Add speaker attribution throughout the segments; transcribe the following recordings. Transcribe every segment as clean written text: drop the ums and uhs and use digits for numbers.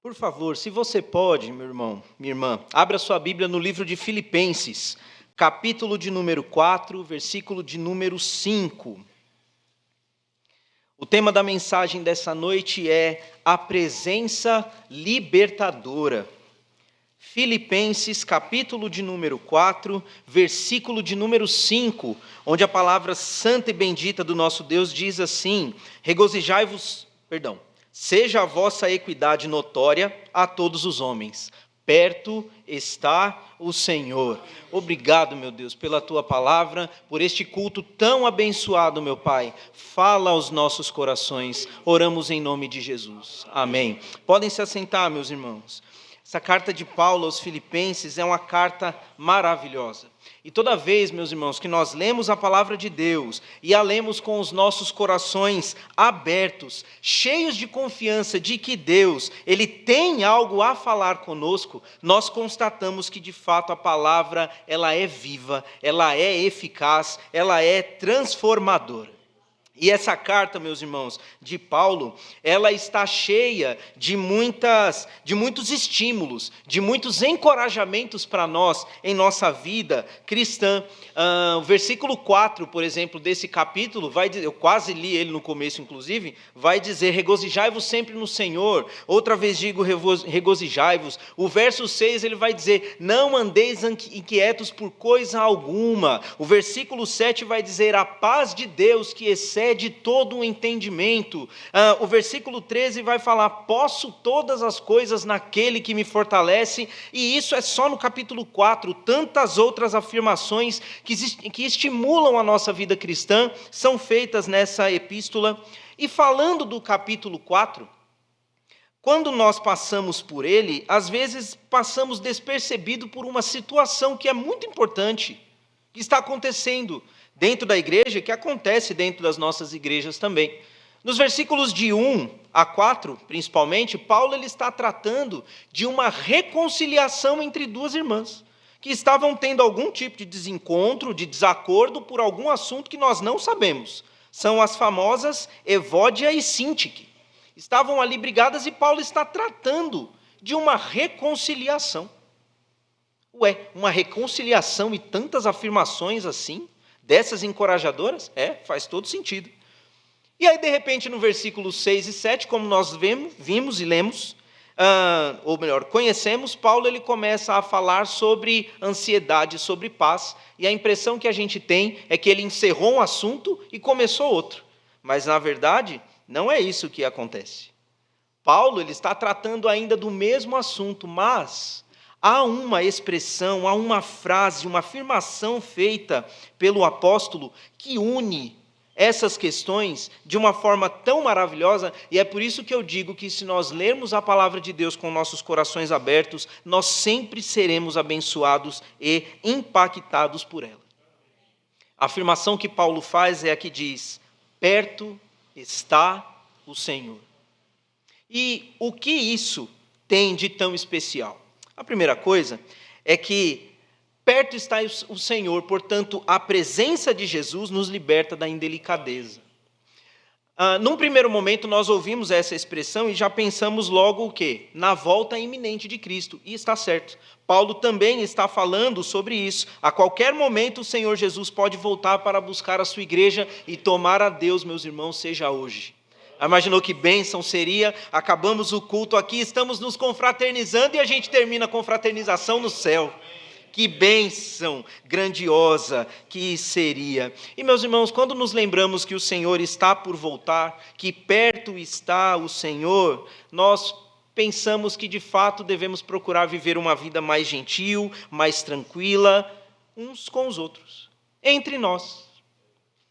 Speaker 1: Por favor, se você pode, meu irmão, minha irmã, abra sua Bíblia no livro de Filipenses, capítulo de número 4, versículo de número 5. O tema da mensagem dessa noite é a presença libertadora. Filipenses, capítulo de número 4, versículo de número 5, onde a palavra santa e bendita do nosso Deus diz assim: seja a vossa equidade notória a todos os homens. Perto está o Senhor. Obrigado, meu Deus, pela tua palavra, por este culto tão abençoado, meu Pai. Fala aos nossos corações. Oramos em nome de Jesus. Amém. Podem se assentar, meus irmãos. Essa carta de Paulo aos Filipenses é uma carta maravilhosa. E toda vez, meus irmãos, que nós lemos a palavra de Deus e a lemos com os nossos corações abertos, cheios de confiança de que Deus, Ele tem algo a falar conosco, nós constatamos que de fato a palavra, ela é viva, ela é eficaz, ela é transformadora. E essa carta, meus irmãos, de Paulo, ela está cheia de muitos estímulos, de muitos encorajamentos para nós em nossa vida cristã. O versículo 4, por exemplo, desse capítulo, vai dizer, eu quase li ele no começo, inclusive, vai dizer: regozijai-vos sempre no Senhor. Outra vez digo, regozijai-vos. O verso 6, ele vai dizer: não andeis inquietos por coisa alguma. O versículo 7 vai dizer: a paz de Deus que excede todo o entendimento. O versículo 13 vai falar: posso todas as coisas naquele que me fortalece. E isso é só no capítulo 4. Tantas outras afirmações que estimulam a nossa vida cristã são feitas nessa epístola. E falando do capítulo 4, quando nós passamos por ele, às vezes passamos despercebido por uma situação que é muito importante, que está acontecendo dentro da igreja, que acontece dentro das nossas igrejas também. Nos versículos de 1 a 4, principalmente, Paulo ele está tratando de uma reconciliação entre duas irmãs, que estavam tendo algum tipo de desencontro, de desacordo por algum assunto que nós não sabemos. São as famosas Evódia e Sintique. Estavam ali brigadas e Paulo está tratando de uma reconciliação. Uma reconciliação e tantas afirmações assim, dessas encorajadoras? Faz todo sentido. E aí, de repente, no versículo 6 e 7, como nós vimos e lemos, ou melhor, conhecemos, Paulo ele começa a falar sobre ansiedade, sobre paz, e a impressão que a gente tem é que ele encerrou um assunto e começou outro. Mas, na verdade, não é isso que acontece. Paulo ele está tratando ainda do mesmo assunto, mas há uma expressão, há uma frase, uma afirmação feita pelo apóstolo que une essas questões de uma forma tão maravilhosa, e é por isso que eu digo que se nós lermos a palavra de Deus com nossos corações abertos, nós sempre seremos abençoados e impactados por ela. A afirmação que Paulo faz é a que diz: perto está o Senhor. E o que isso tem de tão especial? A primeira coisa é que perto está o Senhor, portanto, a presença de Jesus nos liberta da indelicadeza. Num primeiro momento, nós ouvimos essa expressão e já pensamos logo o quê? Na volta iminente de Cristo. E está certo. Paulo também está falando sobre isso. A qualquer momento, o Senhor Jesus pode voltar para buscar a sua igreja e tomar a Deus, meus irmãos, seja hoje. Imaginou que bênção seria? Acabamos o culto aqui, estamos nos confraternizando e a gente termina a confraternização no céu. Que bênção grandiosa que seria. E, meus irmãos, quando nos lembramos que o Senhor está por voltar, que perto está o Senhor, nós pensamos que, de fato, devemos procurar viver uma vida mais gentil, mais tranquila, uns com os outros, entre nós.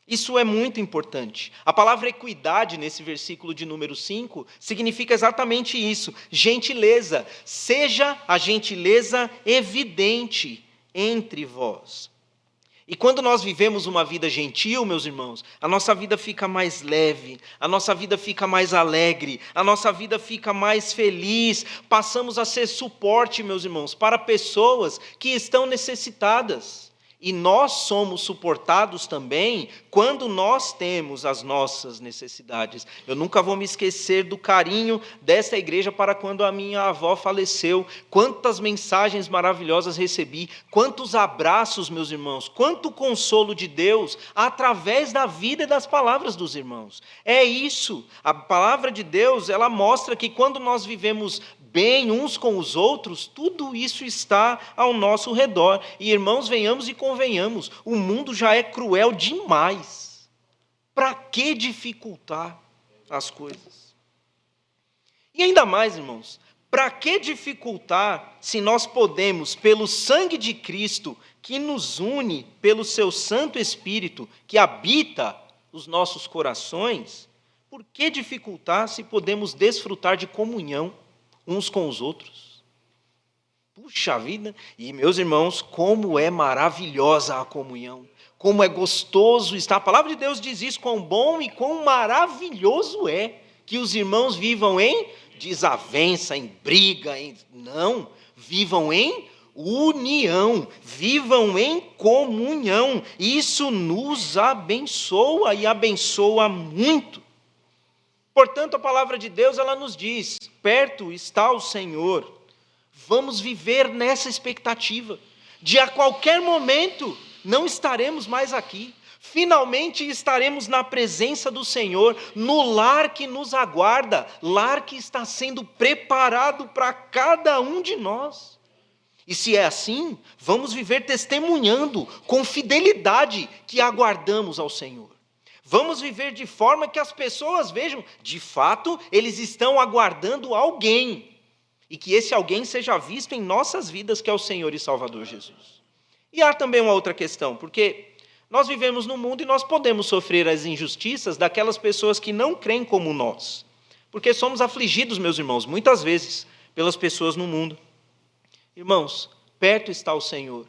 Speaker 1: Isso é muito importante. A palavra equidade, nesse versículo de número 5, significa exatamente isso: gentileza. Seja a gentileza evidente entre vós. E quando nós vivemos uma vida gentil, meus irmãos, a nossa vida fica mais leve, a nossa vida fica mais alegre, a nossa vida fica mais feliz. Passamos a ser suporte, meus irmãos, para pessoas que estão necessitadas. E nós somos suportados também quando nós temos as nossas necessidades. Eu nunca vou me esquecer do carinho desta igreja para quando a minha avó faleceu. Quantas mensagens maravilhosas recebi, quantos abraços, meus irmãos, quanto consolo de Deus através da vida e das palavras dos irmãos. É isso. A palavra de Deus, ela mostra que quando nós vivemos bem uns com os outros, tudo isso está ao nosso redor. E irmãos, venhamos e convenhamos, o mundo já é cruel demais. Para que dificultar as coisas? E ainda mais, irmãos, para que dificultar se nós podemos, pelo sangue de Cristo, que nos une, pelo seu Santo Espírito, que habita os nossos corações, por que dificultar se podemos desfrutar de comunhão uns com os outros? Puxa vida! E, meus irmãos, como é maravilhosa a comunhão, como é gostoso estar. A palavra de Deus diz isso, quão bom e quão maravilhoso é que os irmãos vivam em desavença, em briga, não, vivam em união, vivam em comunhão. Isso nos abençoa e abençoa muito. Portanto, a palavra de Deus, ela nos diz, perto está o Senhor. Vamos viver nessa expectativa de a qualquer momento não estaremos mais aqui. Finalmente estaremos na presença do Senhor, no lar que nos aguarda, lar que está sendo preparado para cada um de nós. E se é assim, vamos viver testemunhando com fidelidade que aguardamos ao Senhor. Vamos viver de forma que as pessoas vejam, de fato, eles estão aguardando alguém. E que esse alguém seja visto em nossas vidas, que é o Senhor e Salvador Jesus. E há também uma outra questão, porque nós vivemos no mundo e nós podemos sofrer as injustiças daquelas pessoas que não creem como nós. Porque somos afligidos, meus irmãos, muitas vezes, pelas pessoas no mundo. Irmãos, perto está o Senhor.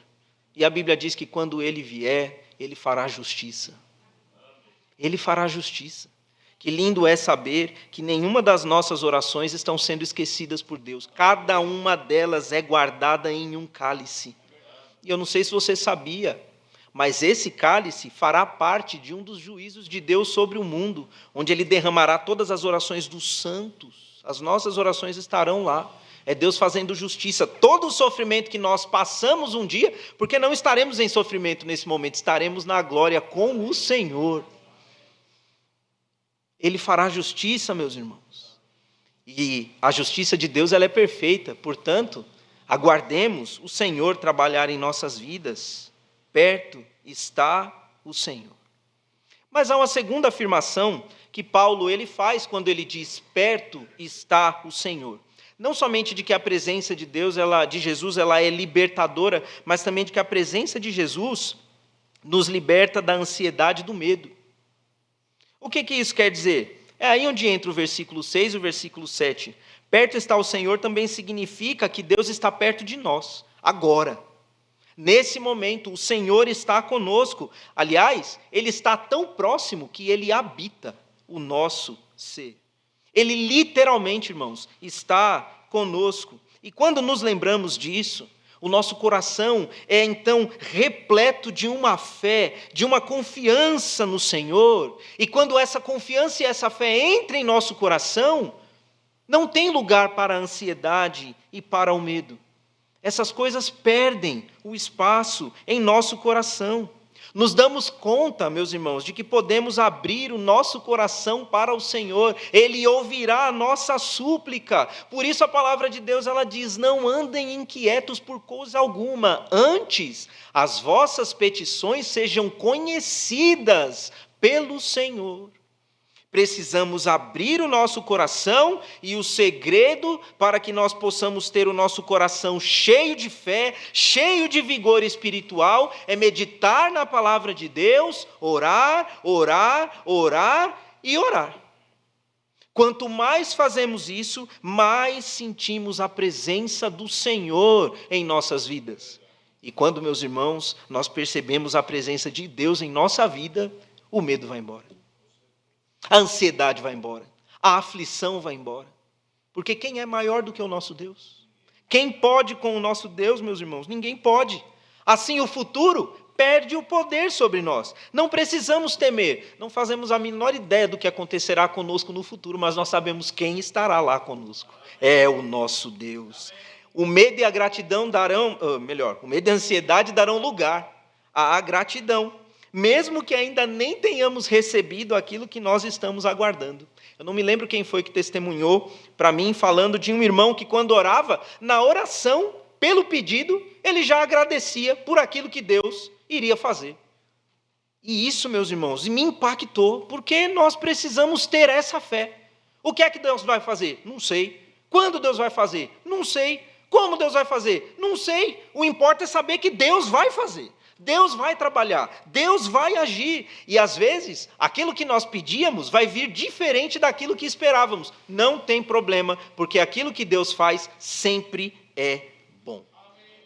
Speaker 1: E a Bíblia diz que quando Ele vier, Ele fará justiça. Ele fará justiça. Que lindo é saber que nenhuma das nossas orações estão sendo esquecidas por Deus. Cada uma delas é guardada em um cálice. E eu não sei se você sabia, mas esse cálice fará parte de um dos juízos de Deus sobre o mundo, onde Ele derramará todas as orações dos santos. As nossas orações estarão lá. É Deus fazendo justiça. Todo o sofrimento que nós passamos um dia, porque não estaremos em sofrimento nesse momento, estaremos na glória com o Senhor. Ele fará justiça, meus irmãos. E a justiça de Deus, ela é perfeita. Portanto, aguardemos o Senhor trabalhar em nossas vidas. Perto está o Senhor. Mas há uma segunda afirmação que Paulo ele faz quando ele diz, perto está o Senhor. Não somente de que a presença de Deus, de Jesus, ela é libertadora, mas também de que a presença de Jesus nos liberta da ansiedade e do medo. O que isso quer dizer? É aí onde entra o versículo 6 e o versículo 7. Perto está o Senhor também significa que Deus está perto de nós, agora. Nesse momento, o Senhor está conosco. Aliás, Ele está tão próximo que Ele habita o nosso ser. Ele literalmente, irmãos, está conosco. E quando nos lembramos disso, o nosso coração é então repleto de uma fé, de uma confiança no Senhor. E quando essa confiança e essa fé entram em nosso coração, não tem lugar para a ansiedade e para o medo. Essas coisas perdem o espaço em nosso coração. Nos damos conta, meus irmãos, de que podemos abrir o nosso coração para o Senhor. Ele ouvirá a nossa súplica. Por isso a palavra de Deus, ela diz, não andem inquietos por coisa alguma. Antes, as vossas petições sejam conhecidas pelo Senhor. Precisamos abrir o nosso coração e o segredo para que nós possamos ter o nosso coração cheio de fé, cheio de vigor espiritual, é meditar na palavra de Deus, orar, orar, orar e orar. Quanto mais fazemos isso, mais sentimos a presença do Senhor em nossas vidas. E quando, meus irmãos, nós percebemos a presença de Deus em nossa vida, o medo vai embora. A ansiedade vai embora, a aflição vai embora. Porque quem é maior do que o nosso Deus? Quem pode com o nosso Deus, meus irmãos? Ninguém pode. Assim o futuro perde o poder sobre nós. Não precisamos temer, não fazemos a menor ideia do que acontecerá conosco no futuro, mas nós sabemos quem estará lá conosco. É o nosso Deus. O medo e a gratidão darão, o medo e a ansiedade darão lugar à gratidão, mesmo que ainda nem tenhamos recebido aquilo que nós estamos aguardando. Eu não me lembro quem foi que testemunhou para mim, falando de um irmão que quando orava, na oração, pelo pedido, ele já agradecia por aquilo que Deus iria fazer. E isso, meus irmãos, me impactou, porque nós precisamos ter essa fé. O que é que Deus vai fazer? Não sei. Quando Deus vai fazer? Não sei. Como Deus vai fazer? Não sei. O importa é saber que Deus vai fazer. Deus vai trabalhar, Deus vai agir. E às vezes, aquilo que nós pedíamos vai vir diferente daquilo que esperávamos. Não tem problema, porque aquilo que Deus faz sempre é bom.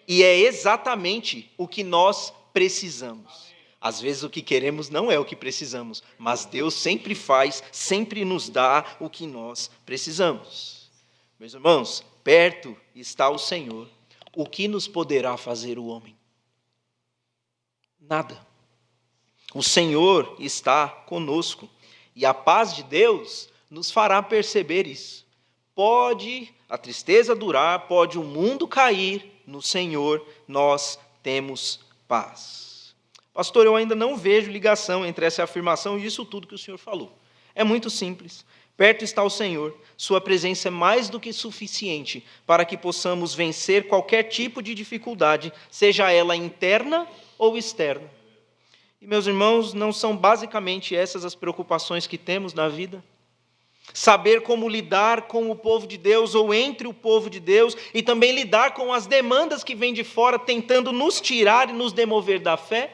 Speaker 1: E é exatamente o que nós precisamos. Às vezes o que queremos não é o que precisamos, mas Deus sempre faz, sempre nos dá o que nós precisamos. Meus irmãos, perto está o Senhor. O que nos poderá fazer o homem? Nada. O Senhor está conosco e a paz de Deus nos fará perceber isso. Pode a tristeza durar, pode o mundo cair, no Senhor nós temos paz. Pastor, eu ainda não vejo ligação entre essa afirmação e isso tudo que o senhor falou. É muito simples. Perto está o Senhor, sua presença é mais do que suficiente para que possamos vencer qualquer tipo de dificuldade, seja ela interna ou externa. E, meus irmãos, não são basicamente essas as preocupações que temos na vida? Saber como lidar com o povo de Deus ou entre o povo de Deus e também lidar com as demandas que vêm de fora tentando nos tirar e nos demover da fé?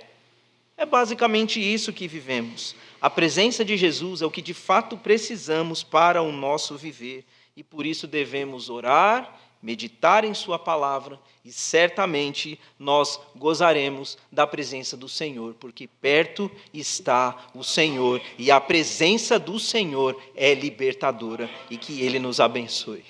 Speaker 1: É basicamente isso que vivemos. A presença de Jesus é o que de fato precisamos para o nosso viver e por isso devemos orar, meditar em sua palavra e certamente nós gozaremos da presença do Senhor, porque perto está o Senhor e a presença do Senhor é libertadora e que Ele nos abençoe.